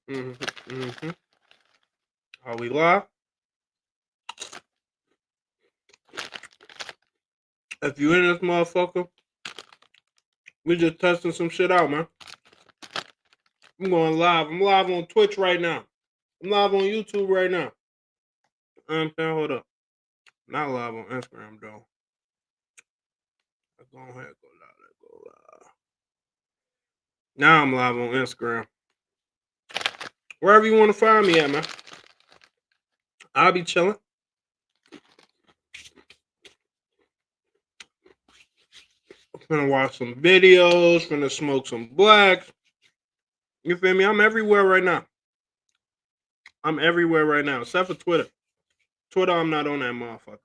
Mm-hmm. Are we live? If you in this motherfucker, we just testing some shit out, man. I'm going live. I'm live on Twitch right now. I'm live on YouTube right now. Hold up. Not live on Instagram though. Go ahead, go live. Now I'm live on Instagram. Wherever you want to find me at, man. I'll be chilling. Gonna watch some videos, gonna smoke some blacks. You feel me? I'm everywhere right now. Except for Twitter. Twitter, I'm not on that motherfucker.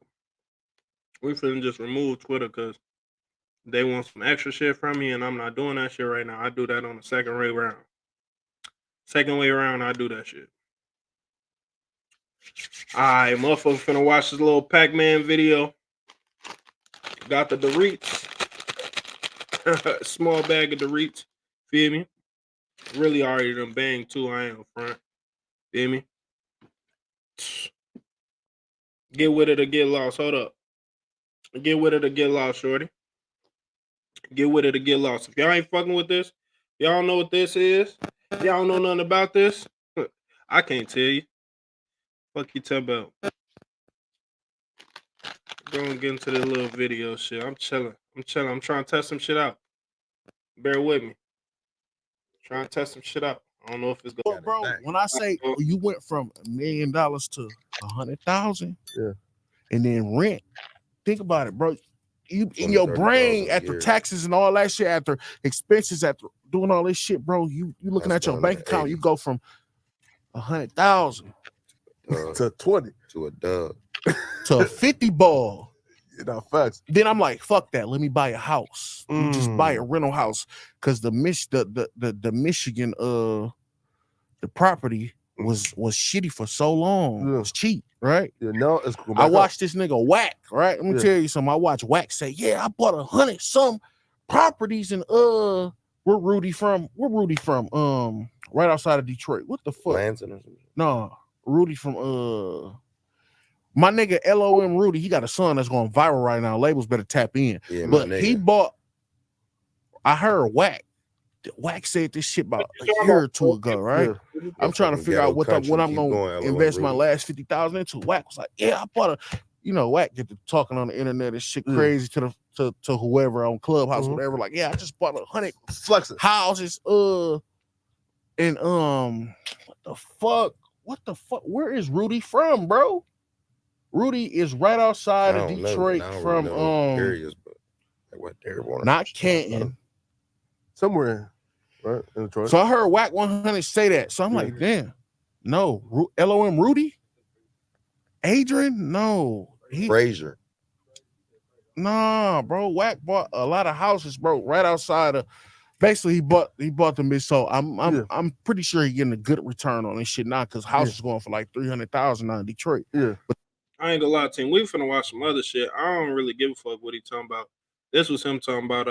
We finna just remove Twitter because they want some extra shit from me, and I'm not doing that shit right now. I do that on the second way around. Second way around, I do that shit. Alright, motherfucker finna watch this little Pac-Man video. Got the Doritos. Small bag of Doritos. Feel me? Really already done banged too. I ain't on front. Feel me? Get with it or get lost. Hold up. Get with it or get lost, shorty. Get with it or get lost. If y'all ain't fucking with this, y'all know what this is. Y'all don't know nothing about this. I can't tell you. Fuck you talking about. Go and get into this little video shit. I'm chilling. I'm trying to test some shit out. Bear with me. Trying to test some shit out. I don't know if it's going. Bro, when I say you went from $1 million to 100,000, yeah, and then rent, think about it, bro. You in your brain after taxes and all that shit, after expenses, after doing all this shit, bro. You looking at your bank account, you go from 100,000 to 20 to a dub to a 50 ball. You know, facts. Then I'm like, fuck that. Let me buy a house. You just buy a rental house because the Michigan the property was shitty for so long. Yeah. It was cheap, right? Yeah, no, it's I watched this nigga Whack, right? Let me tell you something. I watched Whack say, yeah, I bought 100 some properties in where Rudy from? Right outside of Detroit. What the fuck? Lansing or something? No, Rudy from my nigga LOM Rudy, he got a son that's going viral right now. Labels better tap in. Yeah, but he bought, I heard Whack said this shit about a year or two ago, right? Yeah. I'm trying to figure out what I'm gonna invest my last 50,000 into. Whack was like, yeah, I bought Whack get to talking on the internet and shit crazy to whoever on Clubhouse, whatever. Like, yeah, I just bought 100 houses. And what the fuck? Where is Rudy from, bro? Rudy is right outside of Detroit from areas, but like what not Canton. Somewhere, right? In Detroit. So I heard Whack 100 say that. So I'm like, damn, no, LOM Rudy? Adrian? No. Frazier. Nah, bro. Whack bought a lot of houses, bro, right outside of. Basically, he bought them bitch. So I'm pretty sure he getting a good return on this shit now because houses going for like 300,000 now in Detroit. Yeah. But I ain't gonna lie to him. We finna watch some other shit. I don't really give a fuck what he talking about. This was him talking about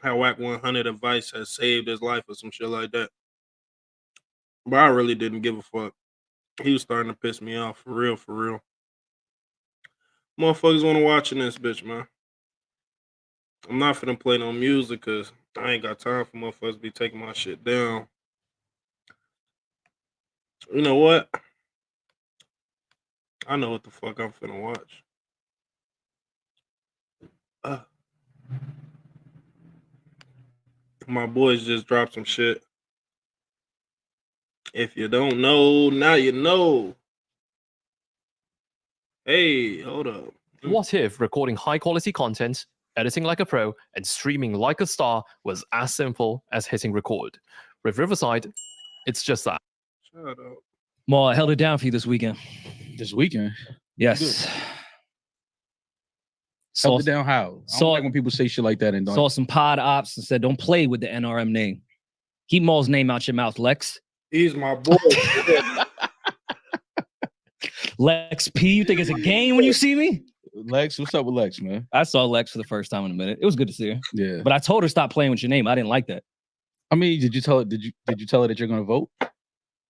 how Whack 100 advice has saved his life or some shit like that. But I really didn't give a fuck. He was starting to piss me off for real. Motherfuckers want to watch in this bitch, man. I'm not finna play no music because I ain't got time for motherfuckers to be taking my shit down. You know what? I know what the fuck I'm finna watch. My boys just dropped some shit. If you don't know, now you know. Hey, hold up. What if recording high-quality content, editing like a pro, and streaming like a star was as simple as hitting record? With Riverside, it's just that. Shut up. Well, I held it down for you this weekend. This weekend? Yes. Held it down how? I don't like when people say shit like that and don't. Saw some pod ops and said, don't play with the NRM name. Keep Maul's name out your mouth, Lex. He's my boy. Lex P, you think it's a game when you see me? Lex, what's up with Lex, man? I saw Lex for the first time in a minute. It was good to see her. Yeah. But I told her stop playing with your name. I didn't like that. I mean, did you tell her that you're gonna vote?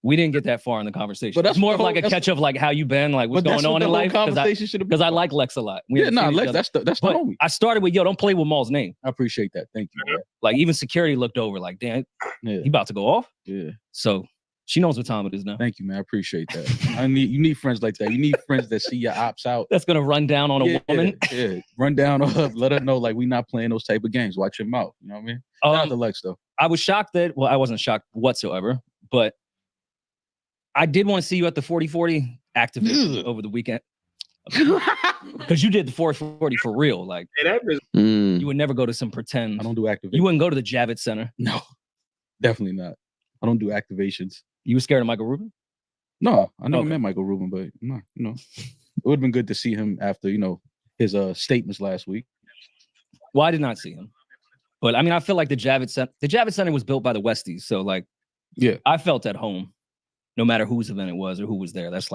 We didn't get that far in the conversation. But But that's it's more the of like whole- a catch of like how you been, like what's But that's going on what the in whole life. conversation should have been. Because I like Lex a lot. We Yeah, haven't nah, seen each Lex, other. that's my But homie. I started with, yo, don't play with Maul's name. I appreciate that. Thank you. Man. Like even security looked over, like, damn, Yeah, he about to go off. yeah. So she knows what time it is now. Thank you, man. I appreciate that. You need friends like that. You need friends that see your ops out. That's gonna run down on a woman. Yeah. Run down on her. Let her know like we not playing those type of games. Watch your mouth. You know what I mean? Not the Lex though. I was shocked that, well, I wasn't shocked whatsoever, but I did want to see you at the 40-40 activation over the weekend. Because you did the 440 for real. Like, Hey, that bitch, you would never go to some pretend. I don't do activations. You wouldn't go to the Javits Center. No, definitely not. I don't do activations. You were scared of Michael Rubin? No, I never Okay. met Michael Rubin, but no, it would have been good to see him after his statements last week. Well, I did not see him. But I mean, I feel like the Javits Center was built by the Westies. So like, Yeah. I felt at home, no matter whose event it was or who was there. That's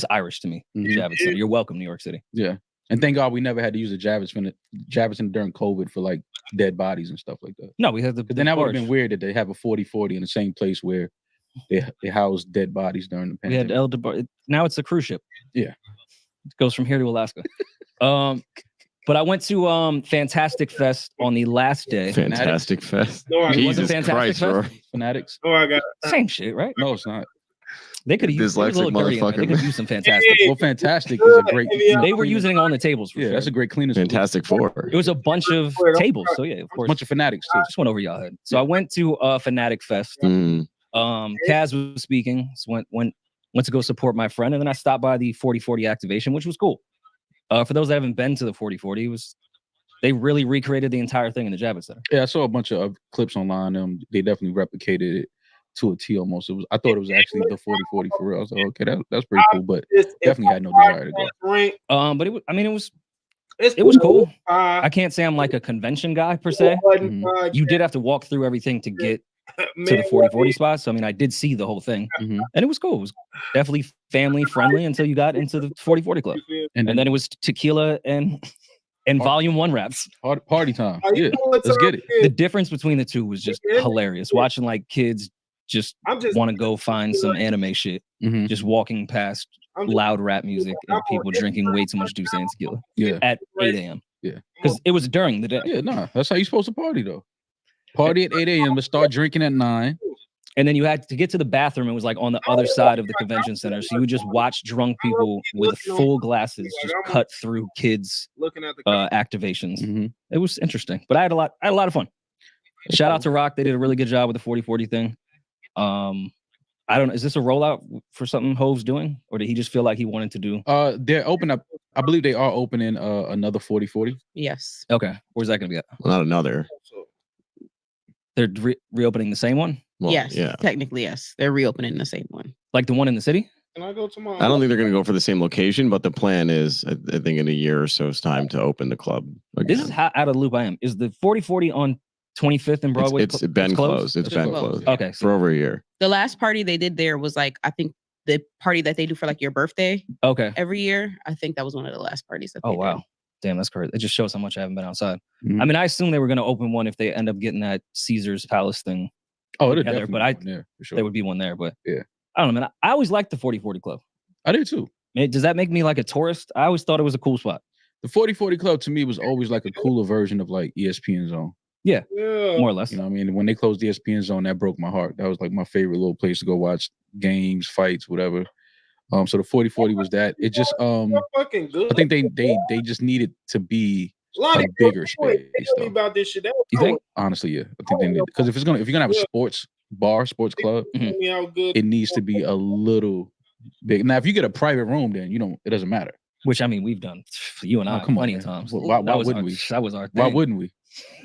Irish to me. The Mhm. Javits Center. You're welcome, New York City. Yeah, and thank God we never had to use a Javits Center during COVID for like dead bodies and stuff like that. No, we had the. But then that would have been weird that they have a 40-40 in the same place where they house dead bodies during the We had pandemic. now it's a cruise ship. Yeah. It goes from here to Alaska. But I went to Fantastic Fest on the last day. Fantastic Fest. no, I, It wasn't Jesus Fantastic Christ, Fest? Rory. Fanatics. no, I got. Same shit, right? No, it's not. They could have used Dyslexic it was a little dirty, man. They motherfucker. could use some Fantastic. Well, Fantastic is a great. They were using it on the tables. For Yeah, sure. that's a great cleaner. Fantastic Four. It was a bunch of tables. So yeah, of A course. bunch of fanatics too. Just went over y'all head. So I went to Fanatic Fest. Mm. Kaz was speaking. So went to go support my friend, and then I stopped by the 40-40 activation, which was cool. For those that haven't been to the 40-40, they really recreated the entire thing in the Javits Center. Yeah, I saw a bunch of clips online. They definitely replicated it to a T almost. I thought it was actually the 40-40 for real. I was like, okay, that's pretty cool, but definitely had no desire to go. But it was cool. I can't say I'm like a convention guy per se. You did have to walk through everything to get to the 40-40 spot. So I mean, I did see the whole thing, Mhm. and it was cool. It was definitely family friendly until you got into the 40-40 club, And and then it was tequila and volume 1 raps. party time. Yeah, let's get it. The difference between the two was just hilarious. Watching like kids just want to go find some anime shit, Mhm. just walking past loud rap music and people drinking way too much Douce and tequila Yeah, at 8 a.m. Yeah. Because it was during the day. yeah, nah, that's how you supposed to party though. Party at 8 a.m. but start drinking at 9. And then you had to get to the bathroom. It was like on the other side of the convention center. So you would just watch drunk people with full glasses just cut through kids' looking at the activations. Mhm. It was interesting, but I had a lot of fun. Shout out to Rock. They did a really good job with the 40-40 thing. I don't know. Is this a rollout for something Hove's doing? Or did he just feel like he wanted to do? They're open up. I believe they are opening another 40-40. Yes. Okay. Where's that going to be at? Well, not another. They're reopening the same one? Well, yes. Yeah. Technically, yes. They're reopening the same one. Like the one in the city? Can I go tomorrow? I don't think they're going to go for the same location, but the plan is, I think, in a year or so's time to open the club again. This is how out of the loop I am. Is the 40-40 on 25th and Broadway? It's been closed. It's been closed. closed Okay. for over a year. The last party they did there was like, I think the party that they do for like your birthday Okay. every year. I think that was one of the last parties. That Oh, they wow. did. Damn, that's crazy. It just shows how much I haven't been outside. Mhm. I mean, I assume they were going to open one if they end up getting that Caesar's Palace thing. Oh, it'll together, definitely but be one there for sure. There would be one there, but Yeah. I don't know, man. I always liked the 40-40 club. I did too. Does that make me like a tourist? I always thought it was a cool spot. The 40-40 club to me was always like a cooler version of like ESPN Zone. Yeah. More or less. You know what I mean? When they closed the ESPN Zone, that broke my heart. That was like my favorite little place to go watch games, fights, whatever. So the 40-40 was that. It just fucking good. I think they just needed to be a lot a of bigger people space, tell me though. about this shit. You think? Honestly, yeah. I think they need, because if you're gonna have a sports bar, sports club, Tell me how good. it needs to be a little big. Now, if you get a private room, then it doesn't matter. Which I mean, we've done you and Oh, I come on, plenty of man. times. Why That was wouldn't our- we? That was our thing. Why wouldn't we?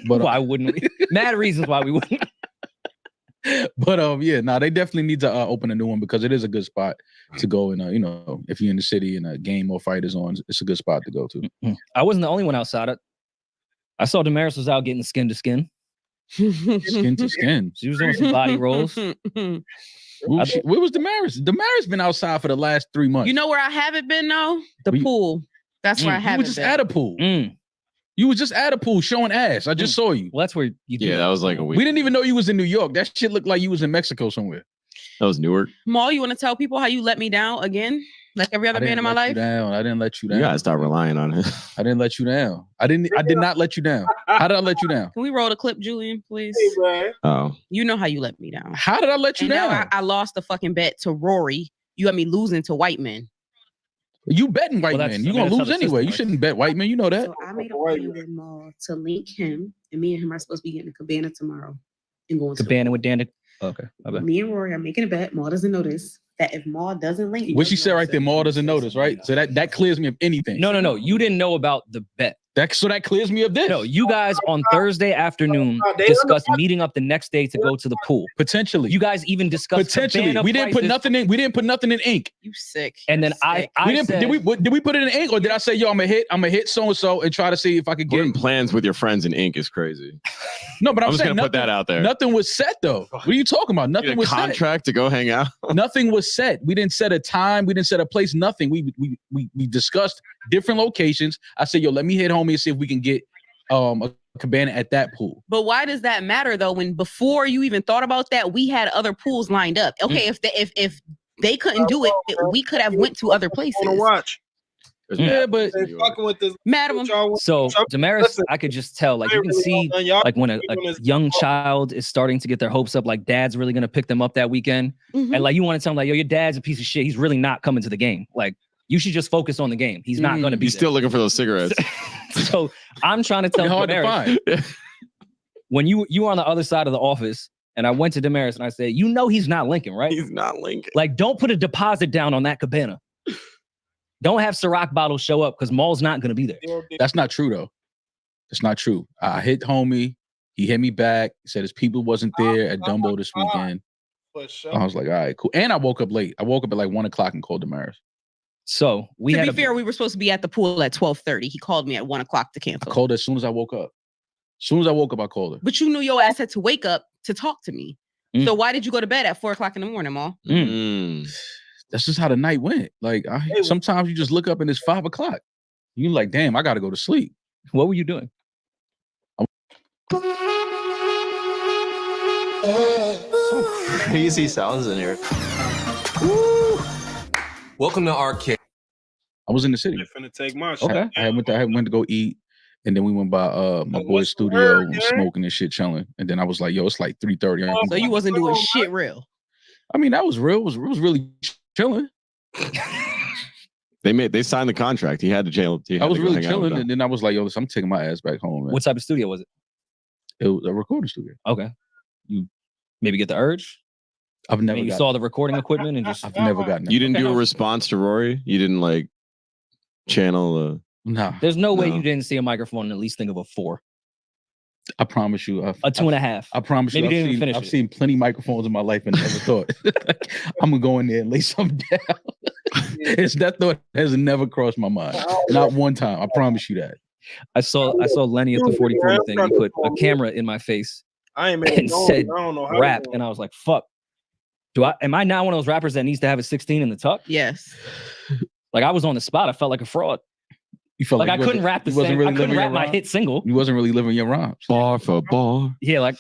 But Why wouldn't we? Mad reasons why we wouldn't. but yeah, no, they definitely need to open a new one because it is a good spot to go and if you're in the city and a game or fight is on, it's a good spot to go to. I wasn't the only one outside it. I saw Damaris was out getting skin to skin. Skin to skin. She was doing some body rolls. Where was Damaris? Damaris been outside for the last 3 months. You know where I haven't been though? The Where you- pool. That's where I you haven't were just been. at a pool. You was just at a pool showing ass. I just saw you. Well, that's where you. Yeah, that was like a week. We didn't even know you was in New York. That shit looked like you was in Mexico somewhere. That was Newark. Maul, you want to tell people how you let me down again? Like every other man in my life? I didn't let you down. You gotta stop relying on it. I didn't let you down. I did not let you down. How did I let you down? Can we roll the clip, Julian, please? Oh. You know how you let me down. How did I let you And now down? I lost the fucking bet to Rory. You got me losing to white men. You betting white men. You're gonna lose anyway. You shouldn't bet white men. You know that. So I made a plan with Maul to link him, and me and him are supposed to be getting a cabana tomorrow and going to Cabana with Dan. Okay. me and Rory are making a bet. Maul doesn't know this. That if Maul doesn't link, What she said right there, Maul doesn't notice, right? So that clears me of anything. No. You didn't know about the bet. So that clears me of this. No, you guys on Thursday afternoon discussed meeting up the next day to go to the pool. Potentially. You guys even discussed Potentially. We didn't put nothing in. We didn't put nothing in ink. You sick. And then I said, did we put it in ink, or did I say, yo, I'm gonna hit so and so and try to see if I could get Putting plans with your friends in ink is crazy. No, but I'm just saying gonna put that out there. Nothing was set though. What are you talking about? Get Nothing a was contract to go hang out. set. Nothing was set. We didn't set a time. We didn't set a place. Nothing. We discussed different locations. I said, yo, let me hit homie and see if we can get a cabana at that pool. But why does that matter though? When before you even thought about that, we had other pools lined up. Okay, if they couldn't do it, we could have went to other places. Watch. Yeah, but fucking with this. Madam. So Damaris, I could just tell, like you can see, like when a young child is starting to get their hopes up, like dad's really gonna pick them up that weekend, and like you want to tell them, like, yo, your dad's a piece of shit. He's really not coming to the game. Like you should just focus on the game. He's not gonna be. He's still looking for those cigarettes. So I'm trying to tell Damaris, when you were on the other side of the office, and I went to Damaris and I said, you know, he's not Lincoln, right? He's not Lincoln. Like, don't put a deposit down on that cabana. Don't have Ciroc bottles show up because Maul's not going to be there. That's not true, though. That's not true. I hit homie. He hit me back. He said his people wasn't there at Dumbo this weekend. I was like, all right, cool. And I woke up late. I woke up at like 1 o'clock and called Damaris. So we to be fair, we were supposed to be at the pool at 12:30. He called me at 1 o'clock to cancel. I called her as soon as I woke up. As soon as I woke up, I called her. But you knew your ass had to wake up to talk to me. So why did you go to bed at 4 o'clock in the morning, Maul? That's just how the night went. Like sometimes you just look up and it's 5 o'clock. You're like, damn, I gotta go to sleep. What were you doing? Some crazy sounds in here. Welcome to our kid. I was in the city. Finna take my shit. Okay. I went to go eat, and then we went by my boy's studio, smoking and shit, chilling. And then I was like, yo, it's like 3:30. So you wasn't doing shit real. I mean, that was real. It was really chilling. They signed the contract. He had to jail. I was really chilling, and then I was like, yo, listen, I'm taking my ass back home, man. What type of studio was it? It was a recording studio. Okay. You maybe get the urge? I've never. You saw the recording equipment and just. I've never gotten it. You didn't do a response to Rory? You didn't like channel the. No. There's no way you didn't see a microphone and at least think of a 4. I promise you. A 2.5. I promise Maybe you. didn't even finish I've seen plenty of microphones in my life and never thought I'm gonna go in there and lay something down. That thought has never crossed my mind. Not one time. I promise you that. I saw Lenny at the 4040 thing. He put a camera in my face and said rap, and I was like, "Fuck." Am I now one of those rappers that needs to have a 16 in the tuck? Yes. Like I was on the spot. I felt like a fraud. You felt like I couldn't rap the same. I couldn't rap my hit single. You wasn't really living your rhymes. Bar for bar. Yeah, like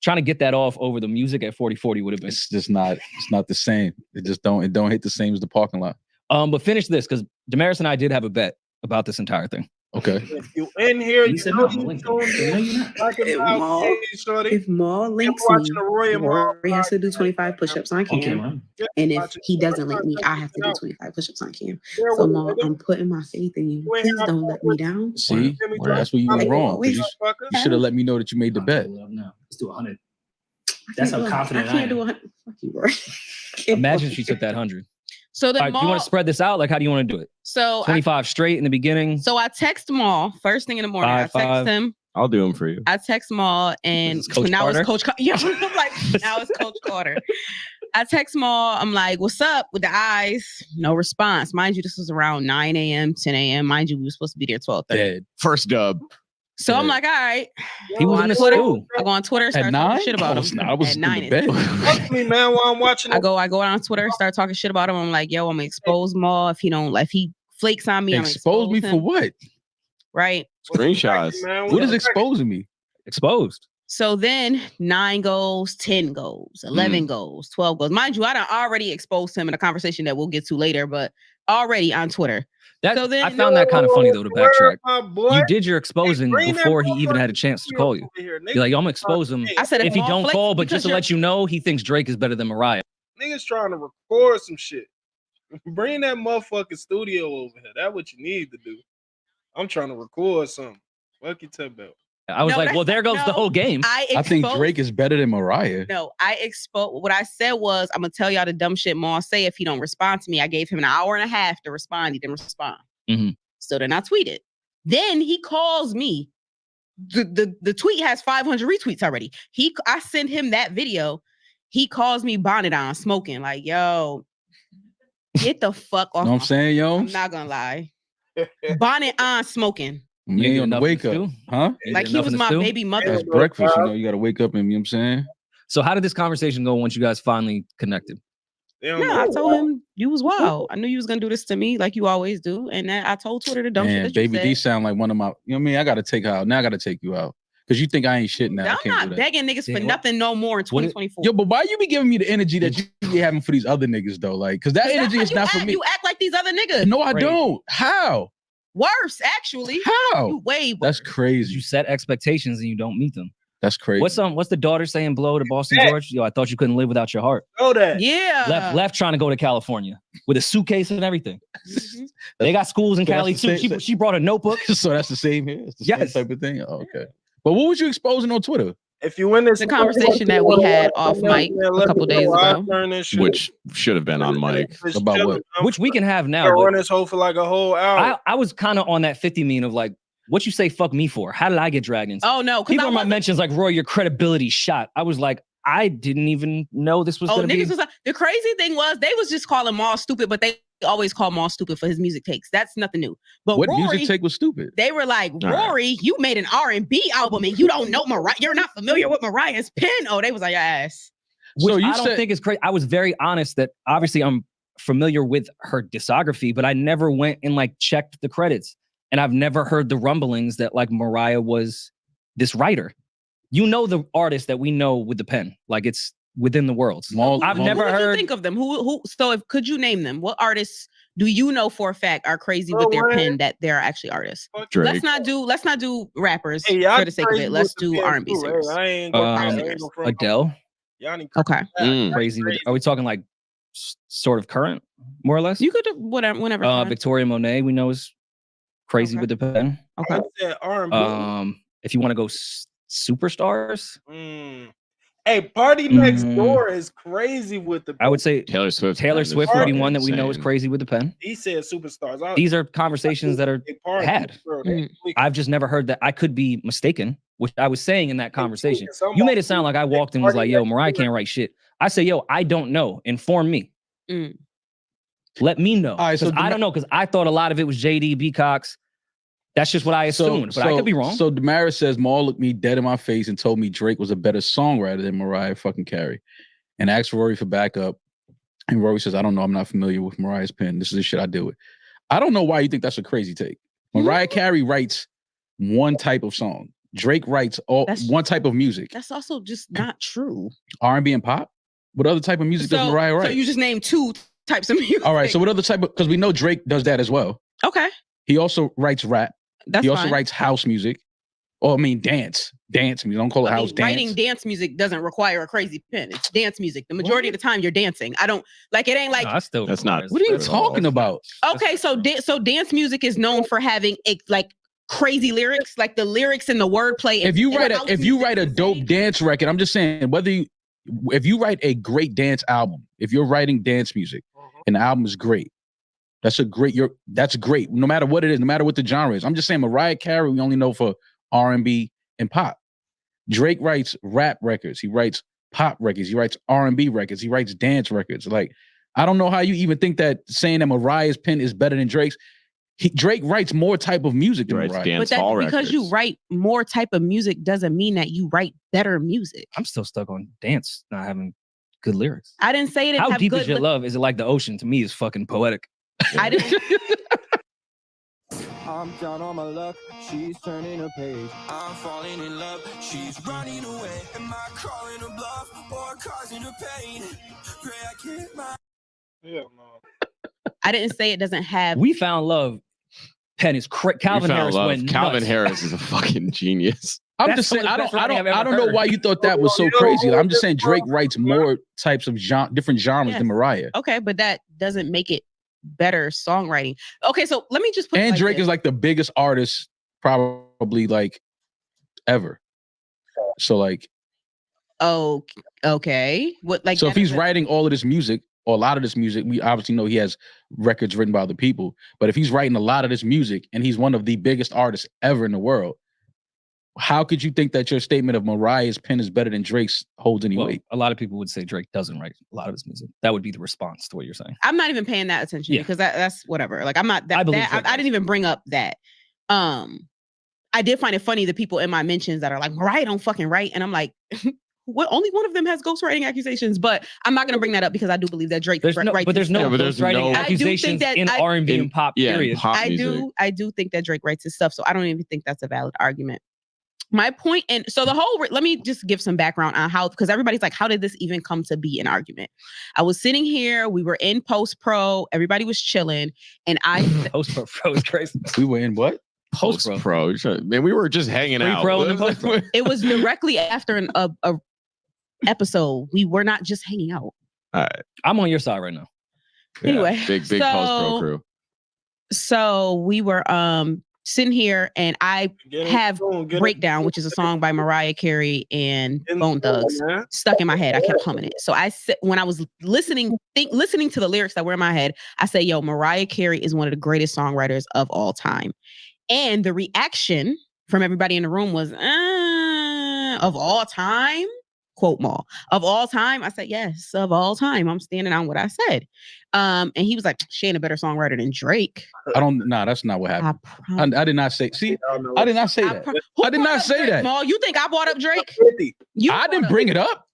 trying to get that off over the music at 4040 would have been. It's just not. It's not the same. It don't hit the same as the parking lot. But finish this because Damaris and I did have a bet about this entire thing. Okay. If you in here, you said know no, you If Maul links me, Rory has to do 25 push-ups on cam. And if he doesn't link me, I have to do 25 push-ups on cam. So Maul, I'm putting my faith in you. Please don't let me down. See, that's where you went wrong. You should have let me know that you made the bet. No, let's do 100. That's how confident I can't am. do 100. Fuck you, Rory. Imagine she took that 100. So then, do you want to spread this out? Like, how do you want to do it? So 25 straight in the beginning. So I text Maul first thing in the morning. I text him. I'll do them for you. I text Maul, and now it's Coach. Yeah, I'm like, now it's Coach Carter. I text Maul. I'm like, "What's up?" with the eyes. No response. Mind you, this was around 9 a.m., 10 a.m. Mind you, we were supposed to be there 12:30. First dub. So I'm like, all right. He was on Twitter. I go on Twitter, start talking shit about him. I was at 9. in bed. Fuck me, man, while I'm watching. I go on Twitter, start talking shit about him. I'm like, yo, I'm gonna expose Maul if he flakes on me. Expose me for what? Right. Screenshots. What is exposing me? Exposed. So then 9 goes, 10 goes, 11 goes, 12 goes. Mind you, I done already exposed him in a conversation that we'll get to later, but already on Twitter. So then, I found that kind of funny though to backtrack. You did your exposing before he even had a chance to call you. You're like, I'm gonna expose him. I said if he don't call, but just to let you know, he thinks Drake is better than Mariah. Niggas trying to record some shit. Bring that motherfucking studio over here. That's what you need to do. I'm trying to record something. Fuck you, talk about. I was like, well, there goes the whole game. I think Drake is better than Mariah. No, I exposed. What I said was, I'm gonna tell y'all the dumb shit Maul say if he don't respond to me. I gave him an hour and a half to respond. He didn't respond. So then I tweeted. Then he calls me. The tweet has 500 retweets already. I sent him that video. He calls me bonnet on, smoking. Like, yo, get the fuck off. Know what I'm saying, yo? I'm not gonna lie. Bonnet on, smoking. You ain't on the wake up, huh? Like he was my baby mother. That's breakfast, you know. You got to wake up and, you know what I'm saying? So how did this conversation go once you guys finally connected? I told him you was wild. I knew you was gonna do this to me like you always do, and I told Twitter the dumb shit that Baby you D said. sound like one of my. You know what I mean? I got to take her out. Now I got to take you out because you think I ain't shit now. I'm not begging niggas for nothing no more in 2024. Yo, but why you be giving me the energy that you be having for these other niggas though? Like, because that energy is not for me. You act like these other niggas. No, I don't. How? Worse, actually. How? You way worse. That's crazy. You set expectations and you don't meet them. That's crazy. What's the daughter saying? Blow to Boston George. Yo, I thought you couldn't live without your heart. Know that. Yeah. Left trying to go to California with a suitcase and everything. They got schools in Cali too. She brought a notebook. So that's the same here. It's the same type of thing. Oh, okay. But what was you exposing on Twitter? If you win this, the conversation that we had off mic a couple days ago, which should have been on mic. About what? Which we can have now. I run this whole for like a whole hour. I was kind of on that 50 mean of like, what you say fuck me for? How did I get dragged into? Oh no, people are my mentions like, Roy, your credibility shot. I was like, I didn't even know this was gonna be. The crazy thing was they was just calling Maul stupid, but they always call Maul stupid for his music takes. That's nothing new. But what Rory, music take was stupid? They were like, Rory, you made an R&B album and you don't know Mariah. You're not familiar with Mariah's pen. Oh, they was like, your ass. Which I don't think is crazy. I was very honest that obviously I'm familiar with her discography, but I never went and like checked the credits. And I've never heard the rumblings that like Mariah was this writer. You know the artist that we know with the pen, like it's within the world. I've never heard. What do you think of them? Who? So, if could you name them? What artists do you know for a fact are crazy with their pen that they're actually artists? Drake. Let's not do rappers for the sake of it. Let's do R&B singers. Adele. Okay. Crazy. Are we talking like sort of current, more or less? You could do whatever. Whenever. Victoria Monet, we know is crazy with the pen. Okay. If you want to go superstars. Hey, Party Next Door is crazy with the pen. I would say Taylor Swift. Taylor Swift would be one that we know is crazy with the pen. He said superstars. These are conversations that are had. I've just never heard that. I could be mistaken, which I was saying in that conversation. You made it sound like I walked in and was like, yo, Mariah can't write shit. I said, yo, I don't know. Inform me. Let me know. Because I don't know, because I thought a lot of it was JD, B. Cox. That's just what I assumed, but I could be wrong. So Damaris says, Maul looked me dead in my face and told me Drake was a better songwriter than Mariah fucking Carey. And asked Rory for backup. And Rory says, I don't know. I'm not familiar with Mariah's pen. This is the shit I deal with. I don't know why you think that's a crazy take. Mariah Carey writes one type of song. Drake writes one type of music. That's also just not true. R&B and pop? What other type of music does Mariah write? So you just named two types of music. All right. So what other type of, because we know Drake does that as well. Okay. He also writes rap. He also writes house music. Or I mean dance music. Don't call it house dance. Writing dance music doesn't require a crazy pen. It's dance music. The majority of the time you're dancing. I don't like it ain't like that's not. What are you talking about? Okay, so dance music is known for having like crazy lyrics, like the lyrics and the wordplay. If you write a dope dance record, I'm just saying if you write a great dance album, if you're writing dance music and the album is great, that's great. No matter what it is, no matter what the genre is. I'm just saying Mariah Carey, we only know for R&B and pop. Drake writes rap records. He writes pop records. He writes R&B records. He writes dance records. Like, I don't know how you even think that saying that Mariah's pen is better than Drake's. Drake writes more type of music than Mariah. But because you write more type of music doesn't mean that you write better music. I'm still stuck on dance not having good lyrics. I didn't say it. How deep is your love? Is it like the ocean? To me, is fucking poetic. I didn't. I'm down on my luck, she's turning a page. I'm falling in love, she's running away. Am I calling a bluff or causing her pain? Pray I can't mind. Yeah, no. I didn't say it doesn't have. We found love. Pen is Calvin Harris went Calvin nuts. Harris is a fucking genius. I'm just saying, I don't know why you thought that was so crazy. I'm just saying Drake writes more types of different genres than Mariah. Okay, but that doesn't make it better songwriting. Okay, so let me just put. And Drake is like the biggest artist probably like ever. So like, oh, okay. What like? So if he's writing all of this music or a lot of this music, we obviously know he has records written by other people. But if he's writing a lot of this music and he's one of the biggest artists ever in the world, how could you think that your statement of Mariah's pen is better than Drake's holds any weight? A lot of people would say Drake doesn't write a lot of his music. That would be the response to what you're saying. I'm not even paying that attention because that's whatever. Like I'm not that. I didn't even bring up that. I did find it funny the people in my mentions that are like Mariah don't fucking write, and I'm like, well, only one of them has ghostwriting accusations. But I'm not gonna bring that up because I do believe that Drake writes. But there's no ghostwriting accusations in R&B and pop. Period. I do think that Drake writes his stuff, so I don't even think that's a valid argument. My point, and so let me just give some background on how, because everybody's like, how did this even come to be an argument? I was sitting here, we were in post-pro, everybody was chilling, and post-pro is crazy. We were in what? Post-pro. Man, we were just hanging out. Pre-pro and post-pro. It was directly after a episode. We were not just hanging out. All right. I'm on your side right now. Anyway. Big post-pro crew. So we were sitting here, and I have Breakdown, which is a song by Mariah Carey and Bone Thugs, stuck in my head. I kept humming it. So when I was listening to the lyrics that were in my head, I say, yo, Mariah Carey is one of the greatest songwriters of all time. And the reaction from everybody in the room was, of all time? Quote Maul. Of all time? I said, yes, of all time. I'm standing on what I said. And he was like, she ain't a better songwriter than Drake. That's not what happened. I did not say, I did not say that. I did not say that. Maul, you think I brought up Drake? I didn't bring it up.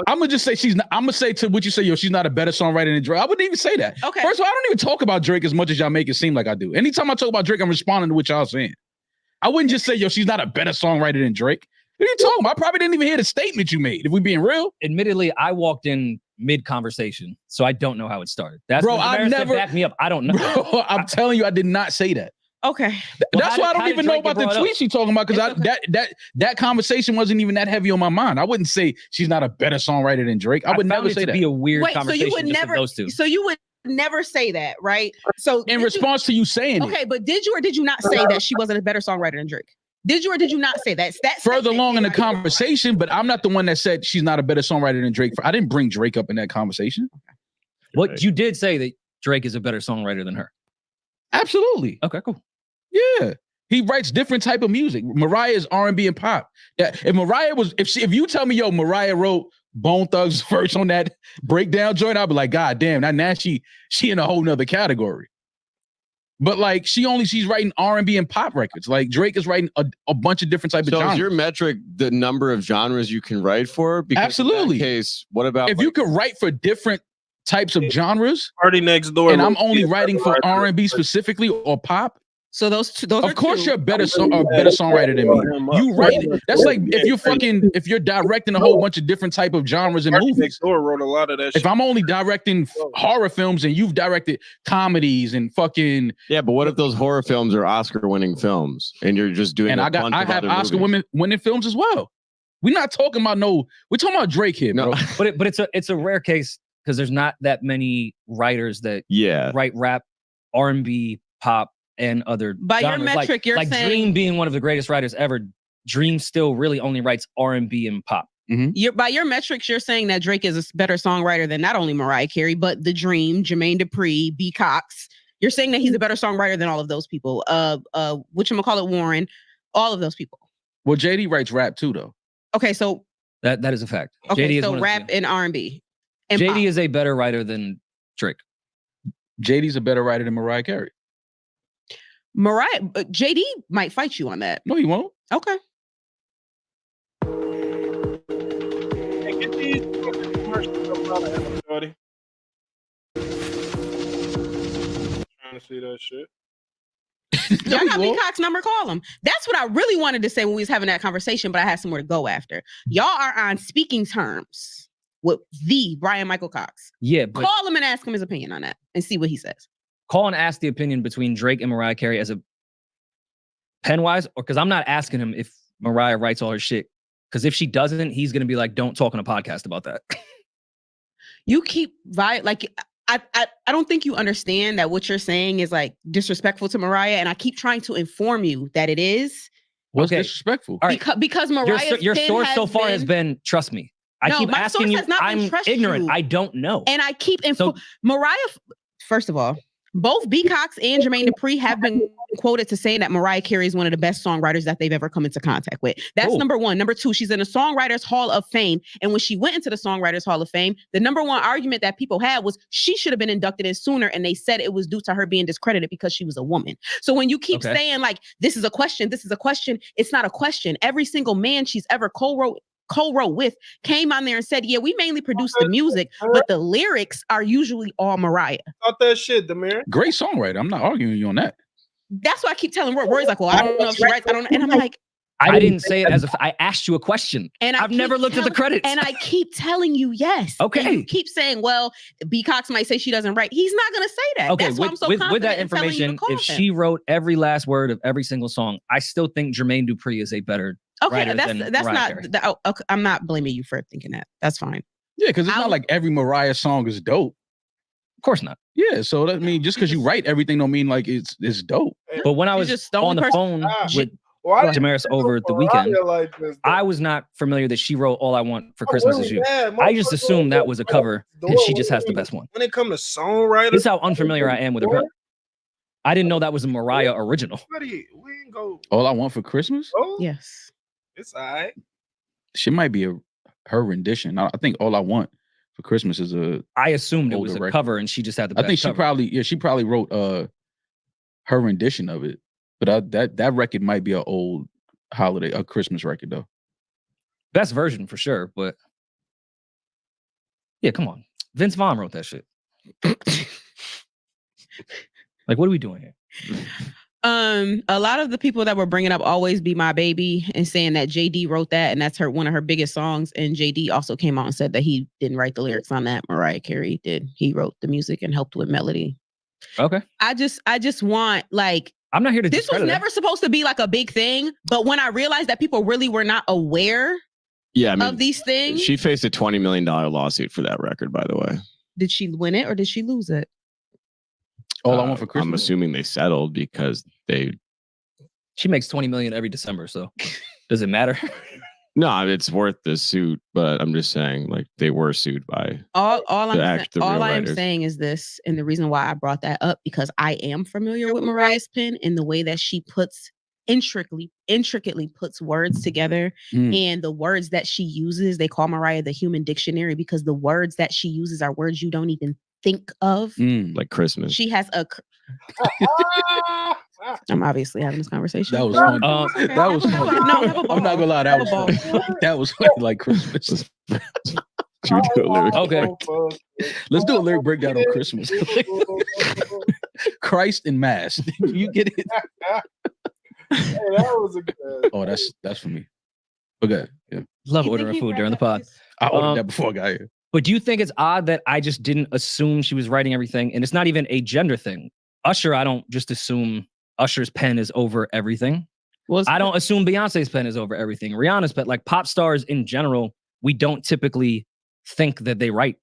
I'm gonna just say I'm gonna say to what you say, yo, she's not a better songwriter than Drake. I wouldn't even say that. Okay. First of all, I don't even talk about Drake as much as y'all make it seem like I do. Anytime I talk about Drake, I'm responding to what y'all saying. I wouldn't just say, yo, she's not a better songwriter than Drake. What are you talking about? I probably didn't even hear the statement you made, if we being real. Admittedly, I walked in mid-conversation, so I don't know how it started. Bro, I never back me up. I don't know. Bro, I'm telling you, I did not say that. Okay. That's why I don't even know about the tweet she's talking about, because that conversation wasn't even that heavy on my mind. I wouldn't say she's not a better songwriter than Drake. I would never say that. Be a weird Wait, conversation. So you would never. Those two. So you would never say that, right? So in response to you saying it. Okay, but did you or did you not say that she wasn't a better songwriter than Drake? Did you or did you not say that? That's further along in the conversation, but I'm not the one that said she's not a better songwriter than Drake. I didn't bring Drake up in that conversation. Well, you did say that Drake is a better songwriter than her. Absolutely. Okay, cool. Yeah. He writes different type of music. Mariah is R&B and pop. If Mariah was, if you tell me, yo, Mariah wrote Bone Thugs verse on that Breakdown joint, I'll be like, God damn, now she in a whole nother category. But like she's writing R&B and pop records. Like Drake is writing a bunch of different types of genres. So is your metric the number of genres you can write for? Because absolutely. In that case, what about if you could write for different types of genres? Party Next Door. And I'm only writing for R&B specifically or pop. So those of course, you're a better songwriter than me. You write it. That's like if you're directing a whole bunch of different type of genres and movies. Next Door wrote a lot of that. If I'm only directing horror films and you've directed comedies and fucking but what if those horror films are Oscar-winning films and you're just doing? And I have Oscar-winning films as well. We're not talking about we're talking about Drake here, bro. But it's a rare case because there's not that many writers that write rap, R&B, pop. And other by genres. Your metric, you're like saying Dream being one of the greatest writers ever. Dream still really only writes R&B and pop. Mm-hmm. By your metrics, you're saying that Drake is a better songwriter than not only Mariah Carey, but The Dream, Jermaine Dupri, B. Cox. You're saying that he's a better songwriter than all of those people. Whatchamacallit, Warren, all of those people. Well, JD writes rap too, though. Okay, so that is a fact. Okay, JD so rap and R&B. And JD pop. Is a better writer than Drake. JD's a better writer than Mariah Carey. JD might fight you on that. No, he won't. Okay. Hey, get these commercials up out of here, buddy. Trying to see that shit. Y'all got B Cox number, call him. That's what I really wanted to say when we was having that conversation, but I had somewhere to go after. Y'all are on speaking terms with the Brian Michael Cox. Yeah, but call him and ask him his opinion on that and see what he says. Call and ask the opinion between Drake and Mariah Carey as a pen-wise, or because I'm not asking him if Mariah writes all her shit. Because if she doesn't, he's gonna be like, don't talk on a podcast about that. You keep like I don't think you understand that what you're saying is like disrespectful to Mariah, and I keep trying to inform you that it is. What's disrespectful? All right. Because Mariah's your source so far been, has been, trust me. I no, keep my asking you. Has not I'm ignorant. You. I don't know. And I keep Mariah. First of all, both B Cox and Jermaine Dupri have been quoted to saying that Mariah Carey is one of the best songwriters that they've ever come into contact with. That's number one. Number two, she's in the Songwriters Hall of Fame. And when she went into the Songwriters Hall of Fame, the number one argument that people had was she should have been inducted in sooner. And they said it was due to her being discredited because she was a woman. So when you keep saying like, this is a question, it's not a question. Every single man she's ever co-wrote with came on there and said, yeah, we mainly produce the music, but the lyrics are usually all Mariah. Thought that shit, Demir. Great songwriter. I'm not arguing you on that. That's why I keep telling Rory's like, well, I don't know if she writes. I don't know. And I'm like, I didn't say it as I asked you a question. And I've never looked at the credits. And I keep telling you yes. Okay. And you keep saying, well, B Cox might say she doesn't write. He's not going to say that. Okay. That's why I'm so confident with that information, if she wrote every last word of every single song, I still think Jermaine Dupri is a better writer than Mariah Carey. I'm not blaming you for thinking that. That's fine. Yeah, because it's not like every Mariah song is dope. Of course not. Yeah, so that means just because you write everything don't mean like it's dope. But when I was on the phone with Damaris over the weekend, I was not familiar that she wrote All I Want for Christmas Is You. I just assumed that was a cover and she just has the best one. When it comes to songwriters, this is how unfamiliar I am with her. I didn't know that was a Mariah original. All I Want for Christmas? Oh, yes. It's all right. She might be her rendition. I think All I Want for Christmas is I assumed it was a cover and she just had the best I think she probably wrote her rendition of it. But that record might be an old a Christmas record though. Best version for sure, but yeah, come on. Vince Vaughn wrote that shit. Like, what are we doing here? A lot of the people that were bringing up Always Be My Baby and saying that JD wrote that and that's one of her biggest songs. And JD also came out and said that he didn't write the lyrics on that. Mariah Carey did. He wrote the music and helped with melody. Okay. I just want like, I'm not here to this was never supposed to be like a big thing, but when I realized that people really were not aware of these things. She faced a $20 million lawsuit for that record, by the way. Did she win it or did she lose it? All I Want for Christmas. I'm assuming they settled because she makes $20 million every December, so does it matter? No, it's worth the suit, but I'm just saying, like, they were sued by all I'm saying is this, and the reason why I brought that up, because I am familiar with Mariah's pen and the way that she puts intricately puts words together, and the words that she uses, they call Mariah the human dictionary because the words that she uses are words you don't even think of, like Christmas. She has a I'm obviously having this conversation. That was funny. That was funny. No, I'm not gonna lie. That was funny, like Christmas. Okay. Let's do a lyric breakdown on Christmas. Christ in Mass. You get it? Hey, that was a good. Oh, that's for me. Okay. Yeah. Love ordering food during the pod. I ordered that before I got here. But do you think it's odd that I just didn't assume she was writing everything? And it's not even a gender thing. Usher, I don't just assume Usher's pen is over everything. I don't assume Beyonce's pen is over everything. Rihanna's pen, like pop stars in general, we don't typically think that they write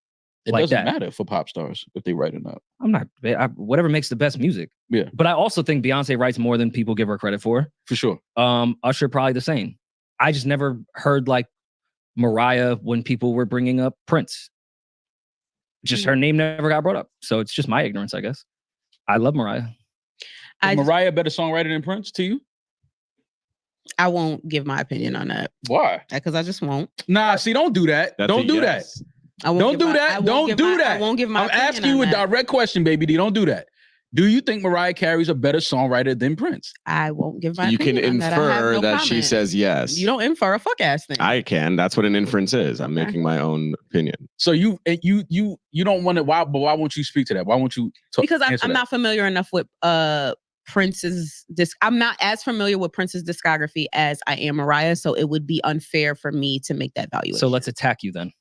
it like that. It doesn't matter for pop stars if they write or not. I'm not, whatever makes the best music. Yeah. But I also think Beyonce writes more than people give her credit for. For sure. Usher probably the same. I just never heard like Mariah when people were bringing up Prince. Just her name never got brought up. So it's just my ignorance, I guess. I love Mariah. Is Mariah a better songwriter than Prince to you? I won't give my opinion on that. Why? Because I just won't. Nah, see, don't do that. Don't do that. Don't do that. Don't do that. I won't give my opinion. I'm asking you a direct question, baby. Don't do that. Do you think Mariah Carey's a better songwriter than Prince? I won't give my You opinion. can infer that she says yes. You don't infer a fuck ass thing. I can. That's what an inference is. I'm making my own opinion. So you don't want to. Why? But why won't you speak to that? Why won't you? Because I'm not familiar enough with Prince's disc. I'm not as familiar with Prince's discography as I am Mariah, so it would be unfair for me to make that valuation. So let's attack you then,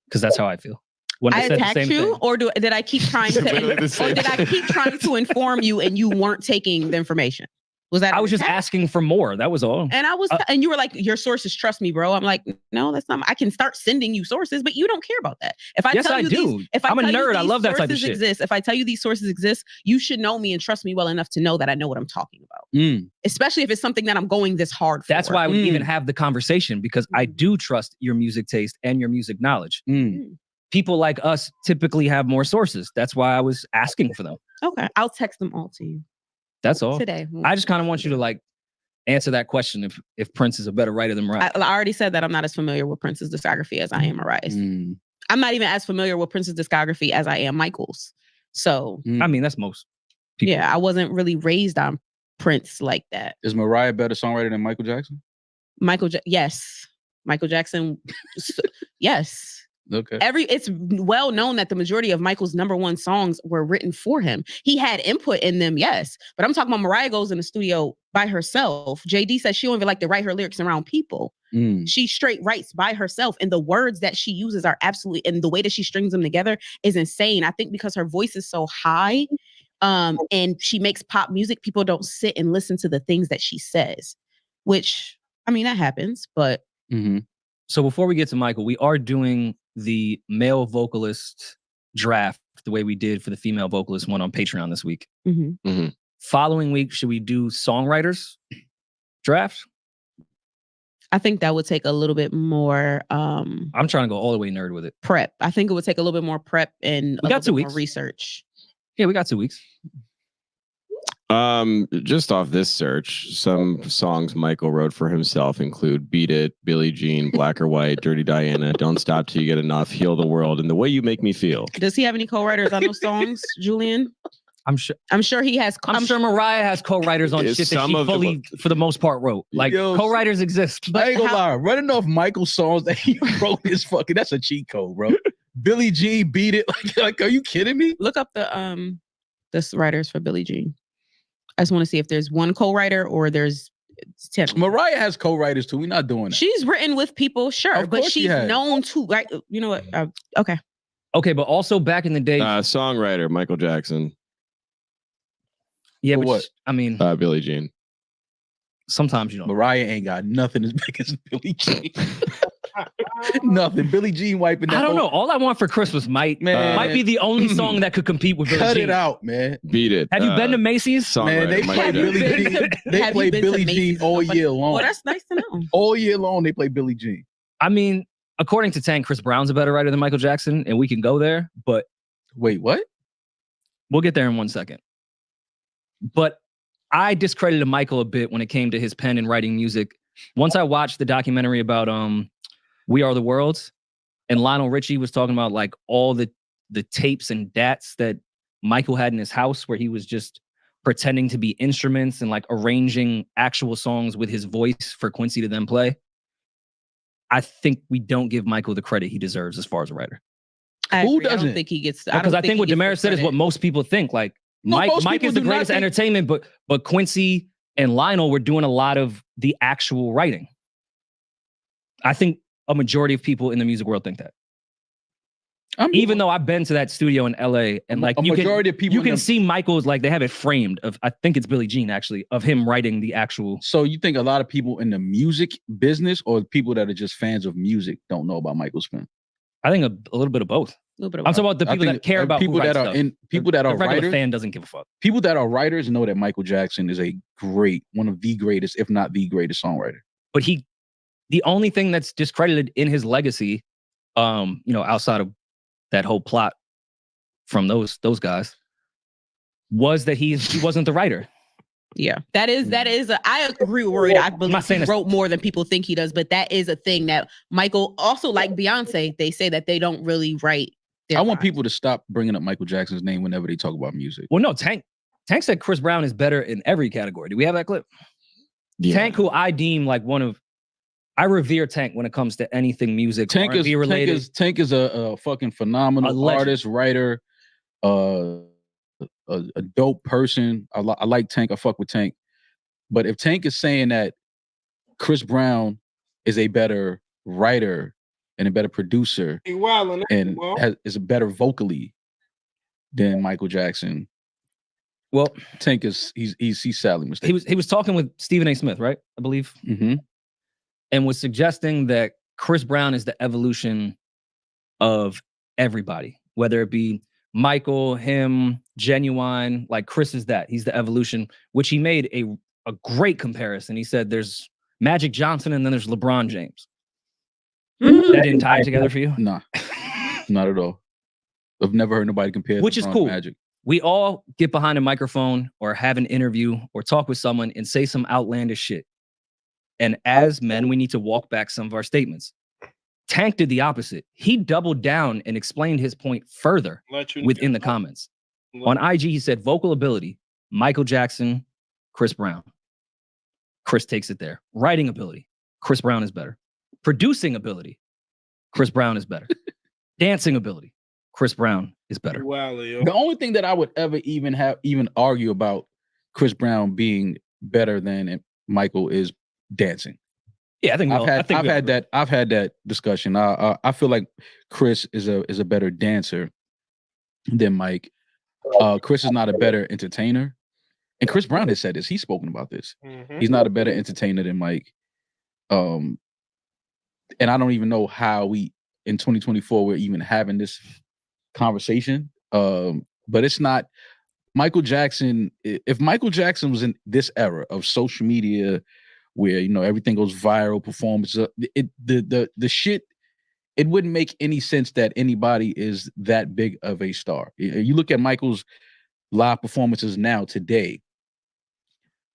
because that's how I feel. When I said the attacked same you, thing. or did I keep trying to, or did I keep trying to inform you and you weren't taking the information? Was that? I was just asking for more. That was all. And I was, and you were like, "Your sources trust me, bro." I'm like, "No, that's not. I can start sending you sources, but you don't care about that. If I Yes, tell I you do. these, if I I'm a tell you nerd. I these love that type of sources shit. Exist, if I tell you these sources exist, you should know me and trust me well enough to know that I know what I'm talking about. Especially if it's something that I'm going this hard for. That's why I would even have the conversation, because I do trust your music taste and your music knowledge. People like us typically have more sources. That's why I was asking for them. Okay, I'll text them all to you. That's all. Today. I just kind of want you to like answer that question if Prince is a better writer than Mariah. I already said that I'm not as familiar with Prince's discography as I am Mariah's. I'm not even as familiar with Prince's discography as I am Michael's. So I mean, that's most people. Yeah, I wasn't really raised on Prince like that. Is Mariah a better songwriter than Michael Jackson? Yes. Michael Jackson, yes. Okay. It's well known that the majority of Michael's #1 songs were written for him. He had input in them, yes. But I'm talking about Mariah goes in the studio by herself. JD says she don't even like to write her lyrics around people. She straight writes by herself, and the words that she uses are absolutely, and the way that she strings them together is insane. I think because her voice is so high, and she makes pop music, people don't sit and listen to the things that she says, which, I mean, that happens, but. So before we get to Michael, we are doing the male vocalist draft the way we did for the female vocalist one on Patreon this week. Following week, should we do songwriters draft? I think that would take a little bit more. I'm trying to go all the way nerd with it. Prep. I think it would take a little bit more prep and we got 2 weeks more research. Yeah, we got 2 weeks. Just off this search, some songs Michael wrote for himself include Beat It, Billie Jean, Black or White, Dirty Diana, Don't Stop Till You Get Enough, Heal the World, and The Way You Make Me Feel. Does he have any co-writers on those songs, Julian? I'm sure he has. I'm sure Mariah has co-writers on shit that she fully, for the most part, wrote. Like, co-writers exist. But I ain't gonna lie, running off Michael's songs that he wrote is fucking, that's a cheat code, bro. Billie Jean, Beat It. Like, are you kidding me? Look up the writers for Billie Jean. I just want to see if there's one co-writer or there's 10. Mariah has co-writers too. We're not doing that. She's written with people, sure, but she's known to, right? You know what? Okay. Okay, but also back in the day, songwriter Michael Jackson. Yeah, but what? I mean, Billie Jean. Sometimes you know, Mariah ain't got nothing as big as Billie Jean. Nothing. Billie Jean wiping that. I don't know. All I Want for Christmas might be the only song that could compete with Billie Jean. Cut it out, man. Beat It. Have you been to Macy's? Man, they play Billie Jean. They play Billie Jean all year long. Well, that's nice to know. All year long, they play Billie Jean. I mean, according to Tank, Chris Brown's a better writer than Michael Jackson, and we can go there. But wait, what? We'll get there in 1 second. But I discredited Michael a bit when it came to his pen and writing music. Once I watched the documentary about We Are the World, and Lionel Richie was talking about like all the tapes and dats that Michael had in his house where he was just pretending to be instruments and like arranging actual songs with his voice for Quincy to then play. I think we don't give Michael the credit he deserves as far as a writer. Who doesn't? I don't think he gets. Because I think what Damaris said is what most people think. Like Mike is the greatest entertainment, but Quincy and Lionel were doing a lot of the actual writing. I think a majority of people in the music world think that. Even though I've been to that studio in LA and like you can see Michael's, like they have it framed of, I think it's Billie Jean actually, of him writing the actual. So you think a lot of people in the music business or people that are just fans of music don't know about Michael's pen? I think a little bit of both. I'm talking about the people that care about people that are in people that are regular writers. Fan doesn't give a fuck. People that are writers know that Michael Jackson is one of the greatest, if not the greatest songwriter. But the only thing that's discredited in his legacy, outside of that whole plot from those guys, was that he wasn't the writer. Yeah, that is I agree with Rory. I believe he wrote more than people think he does, but that is a thing that Michael, also like Beyonce, they say that they don't really write. I want people to stop bringing up Michael Jackson's name whenever they talk about music. Well, no, Tank said Chris Brown is better in every category. Do we have that clip? Yeah. Tank, who I deem like I revere Tank when it comes to anything music, R&B related. Tank is a fucking phenomenal artist, writer, a dope person. I like Tank. I fuck with Tank. But if Tank is saying that Chris Brown is a better writer and a better producer and is a better vocally than Michael Jackson, well, Tank is he's sadly mistaken. He was talking with Stephen A. Smith, right? I believe, and was suggesting that Chris Brown is the evolution of everybody, whether it be Michael, him, Genuine. Like Chris is that. He's the evolution, which he made a great comparison. He said there's Magic Johnson and then there's LeBron James. That didn't tie it together for you? Nah, not at all. I've never heard nobody compare. Which is cool. Magic. We all get behind a microphone or have an interview or talk with someone and say some outlandish shit. And as men, we need to walk back some of our statements. Tank did the opposite. He doubled down and explained his point further within the comments. On IG, he said vocal ability, Michael Jackson, Chris Brown. Chris takes it there. Writing ability, Chris Brown is better. Producing ability, Chris Brown is better. Dancing ability, Chris Brown is better. The only thing that I would ever even argue about Chris Brown being better than Michael is dancing. Yeah, I think I've had that discussion. I feel like Chris is a better dancer than Mike. Chris is not a better entertainer, and Chris Brown has said this. He's spoken about this. He's not a better entertainer than Mike. And I don't even know how we in 2024 we're even having this conversation. But it's not Michael Jackson. If Michael Jackson was in this era of social media, where everything goes viral, performances, the shit, it wouldn't make any sense that anybody is that big of a star. You look at Michael's live performances now today,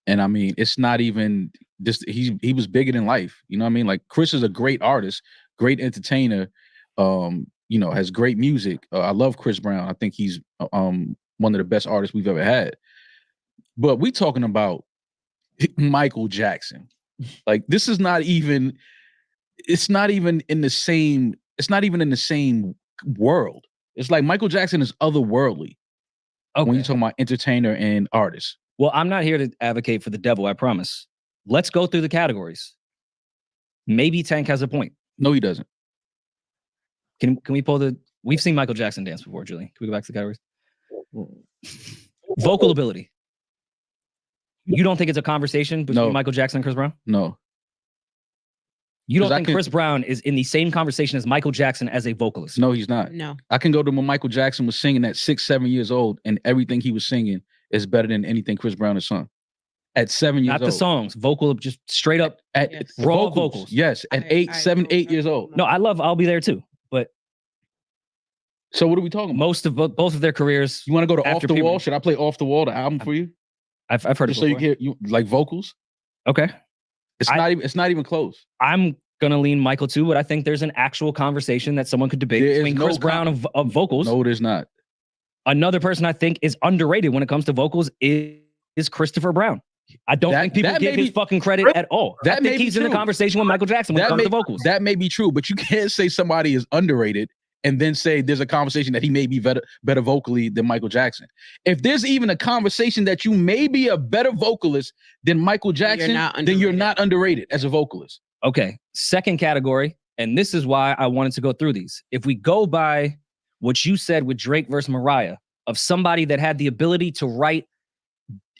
and I mean, it's not even this. He was bigger than life. You know what I mean? Like Chris is a great artist, great entertainer. Has great music. I love Chris Brown. I think he's one of the best artists we've ever had. But we talking about Michael Jackson. Like this is not even. It's not even in the same. It's not even in the same world. It's like Michael Jackson is otherworldly. Okay. When you're talking about entertainer and artist. Well, I'm not here to advocate for the devil, I promise. Let's go through the categories. Maybe Tank has a point. No, he doesn't. Can we pull the... We've seen Michael Jackson dance before, Julie. Can we go back to the categories? Vocal ability. You don't think it's a conversation between Michael Jackson and Chris Brown? No. You don't think Chris Brown is in the same conversation as Michael Jackson as a vocalist? No, he's not. No. I can go to when Michael Jackson was singing at 6-7 years old, and everything he was singing is better than anything Chris Brown has sung. At 7 years old. Not the songs, vocal, just straight up raw vocals. Yes, at 7, 8 years old. No, I'll be there too. But so what are we talking about? Both of their careers. You want to go to Off the Wall? Should I play Off the Wall, the album for you? I've heard just it. So you hear like vocals. Okay. It's not even close. I'm gonna lean Michael too, but I think there's an actual conversation that someone could debate between Chris Brown of vocals. No, there's not. Another person I think is underrated when it comes to vocals is Christopher Brown. I don't think people give his fucking credit at all. I think he's in the conversation with Michael Jackson when it comes to vocals. That may be true, but you can't say somebody is underrated and then say there's a conversation that he may be better vocally than Michael Jackson. If there's even a conversation that you may be a better vocalist than Michael Jackson, then you're not underrated as a vocalist. Okay, second category, and this is why I wanted to go through these. If we go by what you said with Drake versus Mariah, of somebody that had the ability to write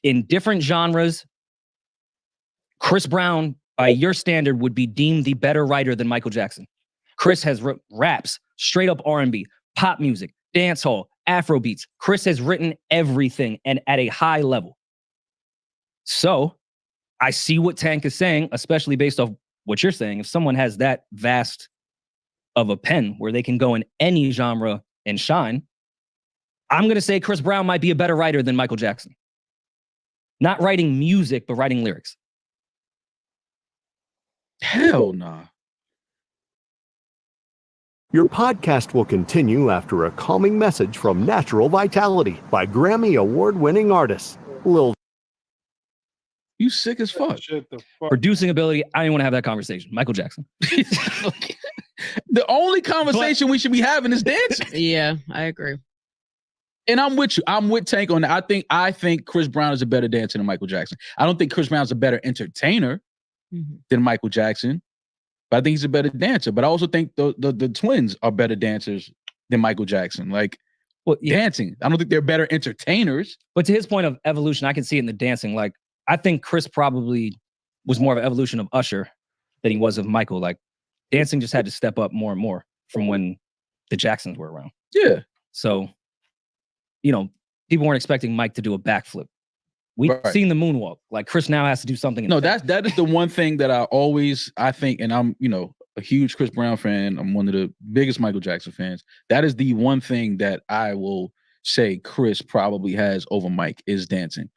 in different genres, Chris Brown, by your standard, would be deemed the better writer than Michael Jackson. Chris has raps, straight up R&B, pop music, dancehall, Afro beats. Chris has written everything and at a high level. So I see what Tank is saying, especially based off what you're saying. If someone has that vast of a pen where they can go in any genre and shine, I'm going to say Chris Brown might be a better writer than Michael Jackson. Not writing music, but writing lyrics. Hell nah. Your podcast will continue after a calming message from Natural Vitality by Grammy Award-winning artist Lil. You sick as fuck. Producing ability, I didn't want to have that conversation. Michael Jackson. The only conversation we should be having is dancing. Yeah, I agree. And I'm with you. I'm with Tank on that. I think Chris Brown is a better dancer than Michael Jackson. I don't think Chris Brown's a better entertainer than Michael Jackson, but I think he's a better dancer. But I also think the twins are better dancers than Michael Jackson. Like, dancing. I don't think they're better entertainers. But to his point of evolution, I can see it in the dancing. Like, I think Chris probably was more of an evolution of Usher than he was of Michael. Like, dancing just had to step up more and more from when the Jacksons were around. Yeah. So, you know, people weren't expecting Mike to do a backflip. We've seen the moonwalk. Like, Chris now has to do something. No, that is the one thing that I think, and I'm, you know, a huge Chris Brown fan. I'm one of the biggest Michael Jackson fans. That is the one thing that I will say Chris probably has over Mike is dancing.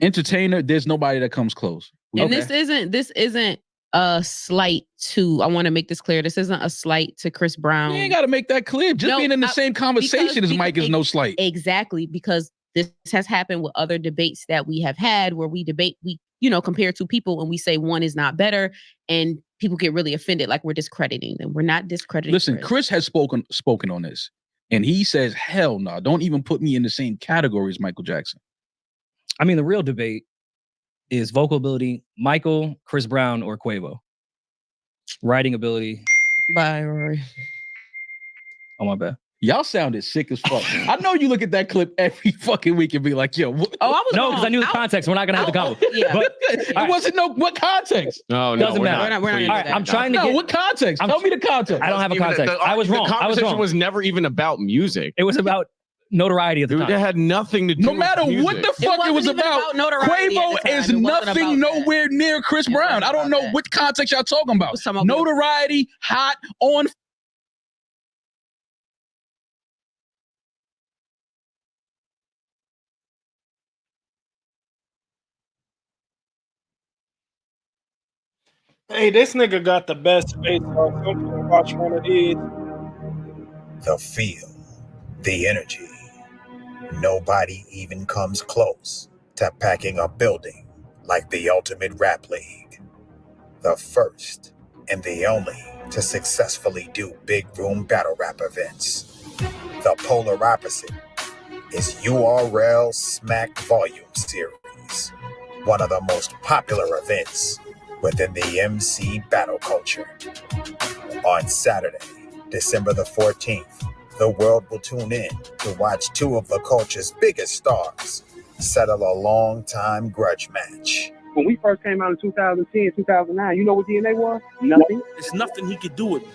Entertainer, there's nobody that comes close. And this isn't a slight to, I want to make this clear. This isn't a slight to Chris Brown. You ain't got to make that clear. Just being in the same conversation as Mike is no slight. Exactly, because this has happened with other debates that we have had where we compare two people and we say one is not better and people get really offended like we're discrediting them. We're not discrediting. Listen, Chris has spoken on this and he says, hell no, don't even put me in the same category as Michael Jackson. I mean, the real debate is vocal ability, Michael, Chris Brown, or Quavo. Writing ability. Bye, Rory. Oh, my bad. Y'all sounded sick as fuck. I know you look at that clip every fucking week and be like, yo, what? Oh, I was no, because I knew the context. We're not gonna have the combo. Yeah. But it wasn't what context? No, doesn't we're matter. not. We're not All right, I'm trying to get what context? Tell me the context. I don't have a context. I was wrong. The conversation I was wrong. was never even about music. It was about notoriety at the time. It had nothing to do. No matter with what music. the fuck it was about, Quavo is nothing nowhere near Chris Brown. I don't know what context y'all talking about. Notoriety, hot, on. Hey, this nigga got the best face off. I'm gonna watch one of these. The feel, the energy. Nobody even comes close to packing a building like the Ultimate Rap League. The first and the only to successfully do big room battle rap events. The polar opposite is URL Smack Volume Series, one of the most popular events within the MC battle culture. On Saturday, December the 14th, the world will tune in to watch two of the culture's biggest stars settle a long-time grudge match. When we first came out in 2010, 2009, you know what DNA was? Nothing. It's nothing he could do with me.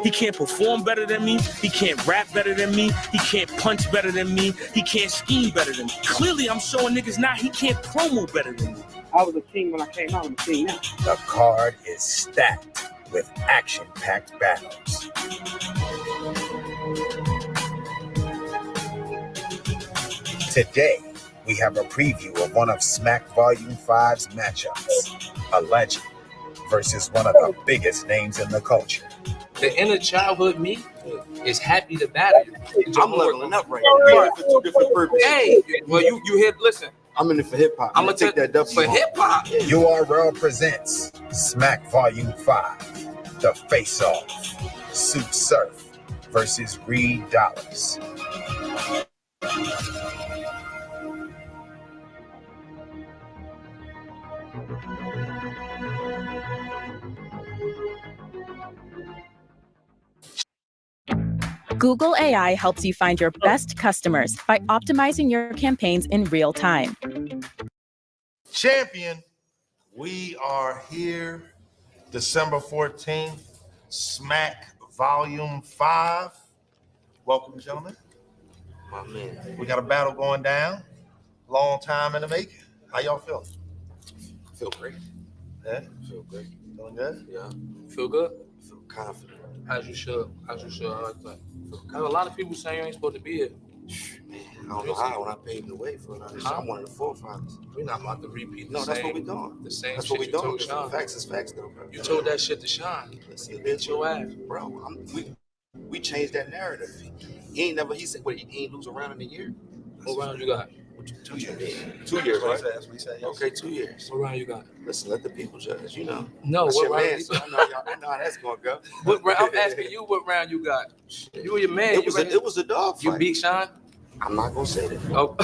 He can't perform better than me. He can't rap better than me. He can't punch better than me. He can't scheme better than me. Clearly, I'm showing niggas now he can't promo better than me. I was a king when I came out. I'm a king now. The card is stacked with action-packed battles. Today, we have a preview of one of Smack Volume 5's matchups, a legend versus one of the biggest names in the culture. The inner childhood me is happy to battle you. I'm leveling up right now. For two different purposes. Hey, well, you hit, listen. I'm in it for hip hop. I'm gonna take that W for hip hop. URL presents Smack Volume 5, The Face Off, Suit Surf versus Reed Dollars. Google AI helps you find your best customers by optimizing your campaigns in real time. Champion, we are here December 14th, Smack Volume 5. Welcome, gentlemen. My man. We got a battle going down. Long time in the making. How y'all feeling? Feel great. Yeah? Feel great. Feeling good? Yeah. Feel good? Feel confident. As you should. I like that. Cause a lot of people say you ain't supposed to be here. Man, I don't know how when I paved the way for it. I'm one of the forefathers. We're not about to repeat the same. No, that's what we doing. The same that's shit what we doing. Sean. Facts is facts, though, bro. You told that shit to Sean. He bit your ass, bro. We changed that narrative. He said, what? He ain't lose a round in a year. What round you got? 2 years. 2 years, right? Okay, 2 years. What round you got? Listen, let the people judge. You know. No, that's what round? Man, so I know how that's gonna go. What round? I'm asking you what round you got. You and your man. It was a dog fight. You beat Sean. I'm not gonna say that. Oh.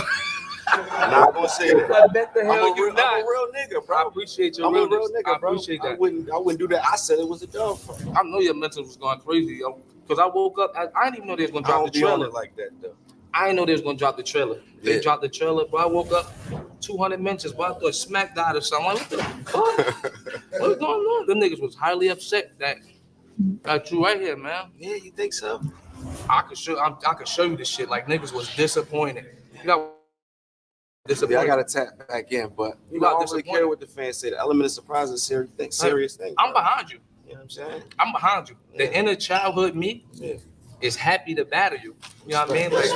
I'm not gonna say that. I bet the hell I'm you not. I'm a real nigga, bro. I appreciate your I'm a real realness. nigga, I bro. appreciate that. I wouldn't do that. I said it was a dog fight. I know your mental was going crazy, yo. Because I woke up, I didn't even know they was gonna drop the trailer like that, though. I didn't know they was gonna drop the trailer. They Yeah. dropped the trailer, but I woke up 200 mentions, but I thought Smack died or something. Like, what the fuck? What's going on? Them niggas was highly upset that got you right here, man. Yeah, you think so? I could show you this shit. Like niggas was disappointed. You got disappointed. Yeah, I gotta tap back in, but You I got don't really care what the fans say. The element of surprise is serious thing. I'm behind you. You know what I'm saying? I'm behind you. The inner childhood me is happy to battle you. You know what I mean? Like,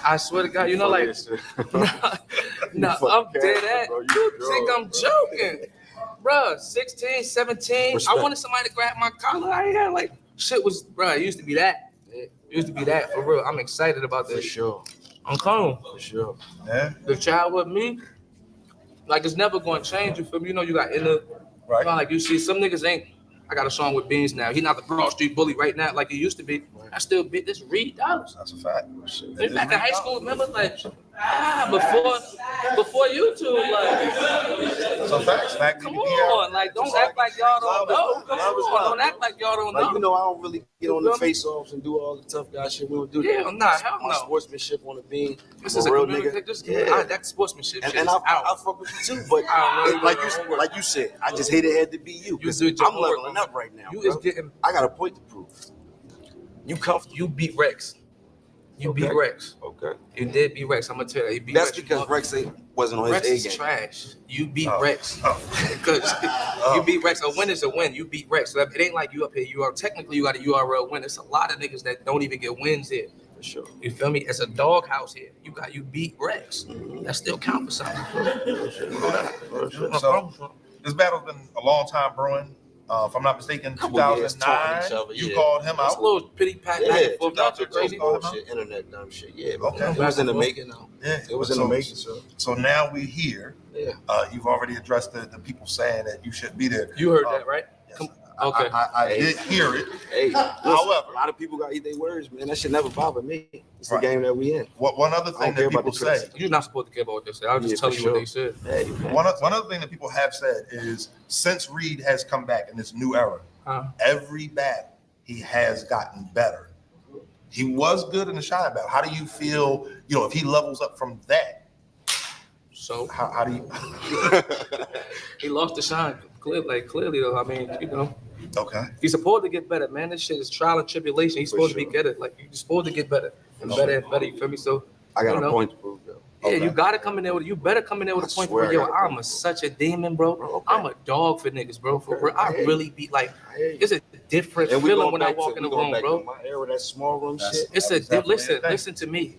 I swear to God, you know, like, nah, I'm dead at. You think I'm joking? Bruh, 16, 17, I wanted somebody to grab my collar. I had like, shit was, bruh, it used to be that. It used to be that, for real. I'm excited about this. For sure. I'm calm. For sure. Yeah. The childhood me, like, it's never going to change. You feel me? You know, you got inner, right. You know, like, you see, some niggas ain't. I got a song with Beans now. He not the Broad Street bully right now like he used to be. I still beat this Reed Dollars. That's a fact. Back in high school, remember, like, before YouTube, like. So facts. Come on, like, don't act like y'all don't know. Come on, don't act like y'all don't know. Like, you know, I don't really get on the face-offs and do all the tough guy shit. We don't do that. Yeah, nah, hell no. My sportsmanship on the beam. This is a real community. nigga. That sportsmanship shit And is I out. fuck with you too, but like you said, I just hate it had to be you. I'm leveling up right now. You is getting. I got a point to prove. You comfortable? You beat Rex. You beat Rex. Okay. You did beat Rex. I'm gonna tell you. You beat That's Rex. because Rex wasn't on his Rex A is game. trash. You beat Rex. Because you beat Rex. A win is a win. You beat Rex. So it ain't like you up here. You are technically you got a URL win. It's a lot of niggas that don't even get wins here. For sure. You feel me? It's a doghouse here. You beat Rex. That still count for something. So this battle's been a long time brewing. If I'm not mistaken, 2009, you called him out. It's a little pity pat. Yeah, Not too crazy. bullshit, internet dumb shit. Yeah, but Okay. it was in the making though. Yeah, It was in the making. So now we're here. Yeah. You've already addressed the people saying that you should be there. You heard that, right? Okay. I did hear it. Hey, However, a lot of people got to eat their words, man. That should never bother me. It's Right. the game that we in. One other I thing don't care that about people the say, criticism. You're not supposed to care about what they say. I'll just tell you what they said. Hey, man. one other thing that people have said is since Reed has come back in this new era, every battle he has gotten better. He was good in the Shine battle. How do you feel, if he levels up from that? So how do you he lost the shine clearly though. I mean, Okay. He's supposed to get better, man. This shit is trial and tribulation. He's supposed to be better. Like you're supposed to get better and better and better. You feel me? So I got a point to prove, though. Yeah, you gotta come in there with. You better come in there with a point where I'm such a demon, bro. I'm a dog for niggas, bro. For real, I really be like, it's a different feeling when I walk in the room, bro. My era, that small room shit. It's a listen to me.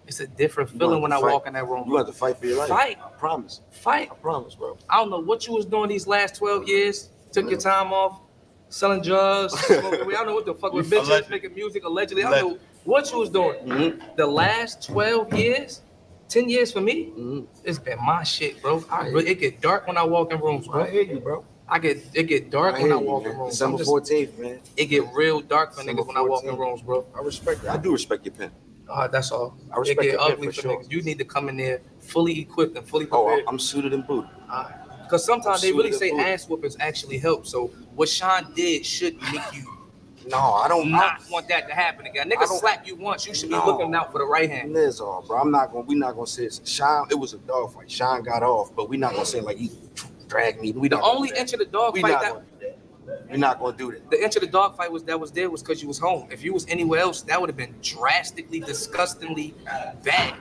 It's a different feeling when I walk in that room. You have to fight for your life. Fight. I promise. Fight. I promise, bro. I don't know what you was doing these last 12 years. Took your time off, selling drugs, smoking weed. I don't know what the fuck with bitches making music allegedly. I don't know what you was doing. The last 12 years. 10 years for me, it's been my shit, bro. It get dark when I walk in rooms, bro. I hear you, bro. It get dark when I walk in rooms. December 14th, man. It get real dark for niggas when I walk in rooms, bro. I respect it. I do respect your pen. That's all. I respect it get your pen ugly for for sure. niggas. You need to come in there fully equipped and fully prepared. Oh, I'm suited and booted. Because sometimes they really say suited and ass whoopings actually help. So what Sean did should make you No, I don't want that to happen again. Niggas slap you once, you should be looking out for the right hand. That's all, bro. We're not gonna say it's Sean. It was a dog fight. Sean got off, but we're not gonna say like he dragged me. The only inch of the dog fight that we're not gonna do that. The inch of the dog fight was because you was home. If you was anywhere else, that would have been drastically, disgustingly bad.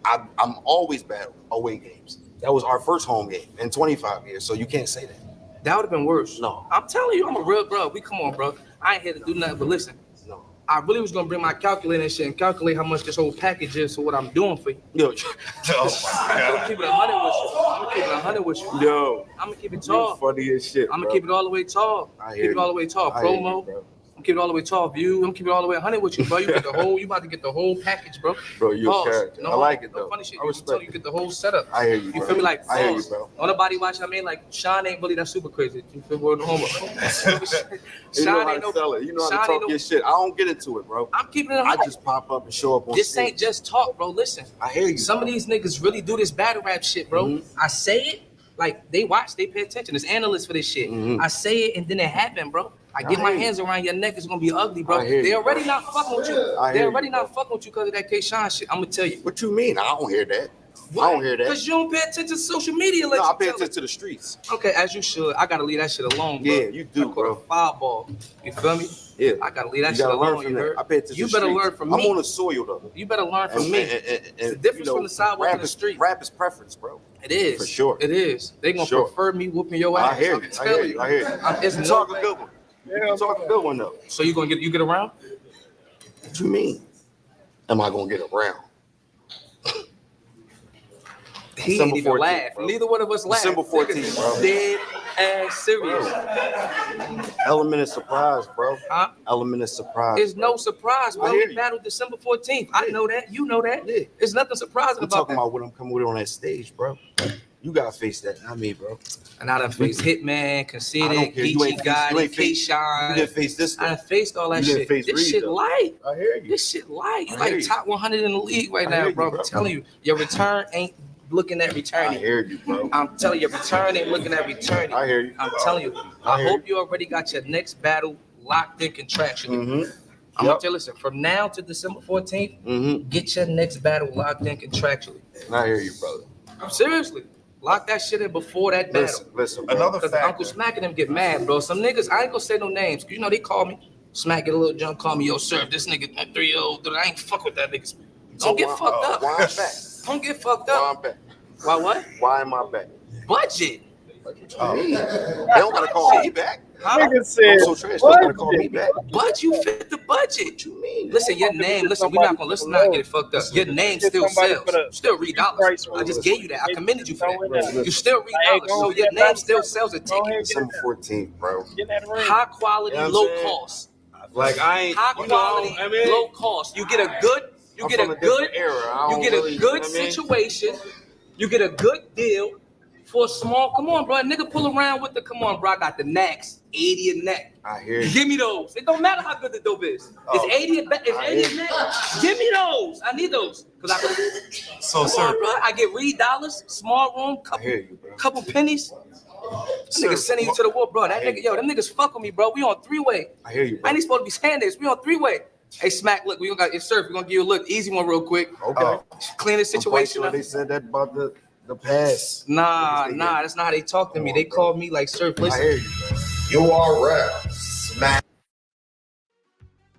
I'm always bad away games. That was our first home game in 25 years, so you can't say that. That would have been worse. No. I'm telling you, I'm a real bro. Come on, bro. I ain't here to do nothing but listen. No. I really was gonna bring my calculator and shit and calculate how much this whole package is for what I'm doing for you. Yo, I'm gonna keep it 100 with you. Yo. I'm gonna keep it tall. Funny as shit. I'm gonna keep it all the way tall. Keep it all the way tall. Promo. I'm keeping it all the way 12 view. I'm keeping it all the way 100 with you, bro. You about to get the whole package, bro. Bro, you a Pause. character. No, I like it no though. funny shit. I respect You get the whole setup. I hear you, You bro. feel me? Like, I hear you, pause. bro. On nobody watching, I mean, like, Sean ain't really that super crazy. You feel me? You know how to sell it. You know how to talk your shit. I don't get into it, bro. I'm keeping it I 100. just pop up and show up on This stage. ain't just talk, bro. Listen. I hear you. Some of these niggas really do this battle rap shit, bro. I say it, like, they watch, they pay attention. There's analysts for this shit. I say it, and then it happen, bro. I get my hands around your neck, it's gonna be ugly, bro. They already not fucking with you. They already not fucking with you because of that K-Shine shit. I'm gonna tell you. What you mean? I don't hear that. What? I don't hear that. Because you don't pay attention to social media. Like No, I you pay tell attention it. to the streets. Okay, as you should. I gotta leave that shit alone, bro. Yeah, you do, bro. Fireball. You feel me? Yeah. I gotta leave that You shit gotta learn alone. from You that. heard? I pay attention You to the better streets. learn from I'm me. on the soil though. You better learn from And- me. and- It's the difference from the sidewalk to the street. Rap is preference, bro. It is. For sure. It is. They gonna Sure. prefer me whooping your ass. I hear I'm you. I telling hear you. I hear you. It's You no talk a way. good one. You talk a good one though. So you get around? What you mean? Am I gonna get around? He December ain't even 14th, laugh. bro. Neither one of us laughed. December 14th, bro. Dead ass serious. Element of surprise, bro. Huh? Element of surprise. There's no surprise, I bro. hear We you. battled December 14th. I know that. You know that. Yeah. There's nothing surprising I'm about talking that. about what I'm coming with on that stage, bro. You gotta face that, not me, bro. And I done faced Hitman, I Conceited, don't care. You Geechee ain't God, faced- K-Shine. You didn't face this. I done faced all that You didn't shit. face This Reed, shit though. light. I hear you. This shit light. You I like hear you. top 100 in the league right I now, hear you, bro. bro. I'm telling you, your return ain't looking at I returning. hear you, bro. I'm telling you, your return ain't looking at returning. I hear you. I'm telling you. I I hear hope you already got your next battle locked in contractually. Mm-hmm. I'm gonna tell you, listen, from now to December 14th, Mm-hmm. get your next battle locked in contractually. I hear you, brother. Seriously. Lock that shit in before that battle. Listen, bro. Another Because fact. Uncle Smack and them get mad, bro. Some niggas, I ain't gonna say no names. You know, they call me. Smack get a little junk, call me, yo, sir, this nigga 3-0, dude, I ain't fuck with that nigga. Don't get fucked up. Why I'm back? Don't get fucked Why up. I'm back? Why what? Why am I back? Budget. Oh. They don't gotta call me back. Huh? I'm so trash. They don't gotta call me back. But you fit the budget. What you mean? Listen, your name, listen, let's not get it fucked up. Your name still sells. Still read dollars. I just gave you that. I commended you for that. You still read dollars. So your name still sells a ticket. December 14th, bro. High quality, You know what I'm low saying? cost. Like I ain't. High you know, quality, I mean, low cost. You get a good, you I'm get from a a good, different era. I you don't get really- a you good know what I mean? situation. You get a good deal for a small. Come on, bro. Nigga, pull around with the. Come on, bro. I got the Knacks, 80 a neck. I hear you. Give me those. It don't matter how good the dope is. Oh. It's 80 a I it's 80 hear a neck. Give me those. I need those. Cause I can. So, Come sir, on, bro. I get read dollars, small room, I hear you, bro. couple pennies. That Sir, nigga sending you to the wall, bro. That nigga, yo, them niggas fuck with me, bro. We on 3-way. I hear you, I bro. ain't supposed to be saying this. We on 3-way. Hey, Smack, look, we got it's surf. We're gonna give you a look, easy one real quick. Okay. Clean the situation Sure up. they said that about the past. Nah, that's not how they talk to me. They call me like surf. I Listen, hear you, bro. You are real. Smack.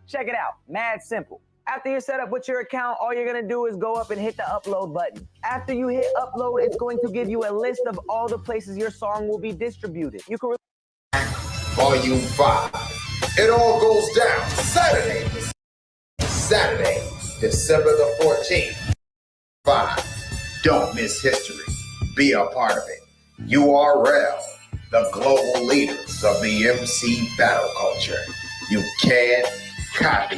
Check it out, mad simple. After you're set up with your account, all you're gonna do is go up and hit the upload button. After you hit upload, it's going to give you a list of all the places your song will be distributed. You can Volume 5. It all goes down Saturday, December the 14th. 5. Don't miss history. Be a part of it. URL, the global leaders of the MC battle culture. You can't copy.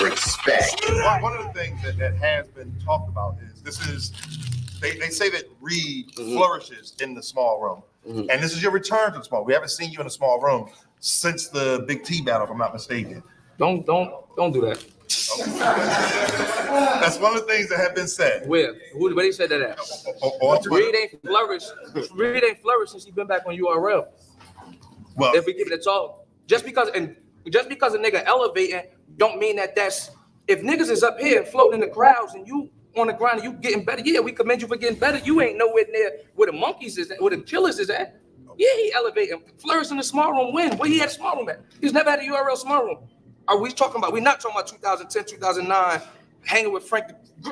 Respect. one of the things that has been talked about is they say that Reed flourishes in the small room. And this is your return to the small. We haven't seen you in a small room since the Big T battle, if I'm not mistaken. don't do that. That's one of the things that have been said. Where they said that at? On Twitter. Reed ain't flourished. Reed ain't flourished since he been back on URL. Well, If we keep it at all, just because a nigga elevating, don't mean that's if niggas is up here floating in the crowds and you on the ground and you getting better. Yeah, we commend you for getting better. You ain't nowhere near where the monkeys is at, where the killers is at. Yeah, he elevating. Flourish in the small room win. Where he had a small room at? He's never had a URL small room. Are we talking about? We're not talking about 2010, 2009, hanging with Frank.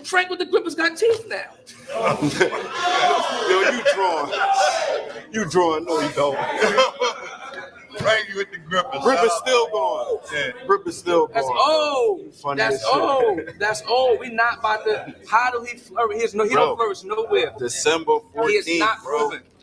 Frank with the grippers got teeth now. Yo, you drawing. No, you don't. Right, you with the grippers. Grip is still going. Yeah. Grip is still going. That's old. Funny That's as shit. old. That's old. We not about to. How do he flourish? He Bro, don't flourish nowhere. December 14th, He is not bro. proven.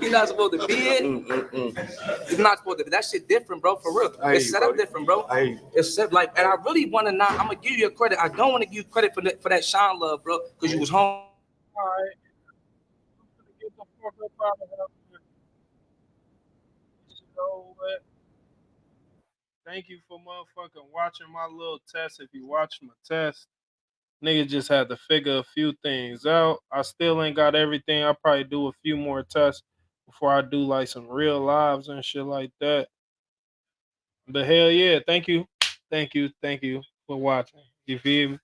You're not supposed to be it. You're not supposed to be. That shit different, bro. For real. It's set up different, bro. It's set like, and I really want to not. I'm gonna give you a credit. I don't want to give you credit for that Sean Love, bro, because you was home. All right. Get the fuck up out of here. So, thank you for motherfucking watching my little test. If you watched my test, nigga just had to figure a few things out. I still ain't got everything. I'll probably do a few more tests before I do like some real lives and shit like that. But hell yeah, thank you for watching. You feel me?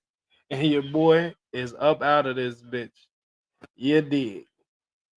And your boy is up out of this bitch. You dig.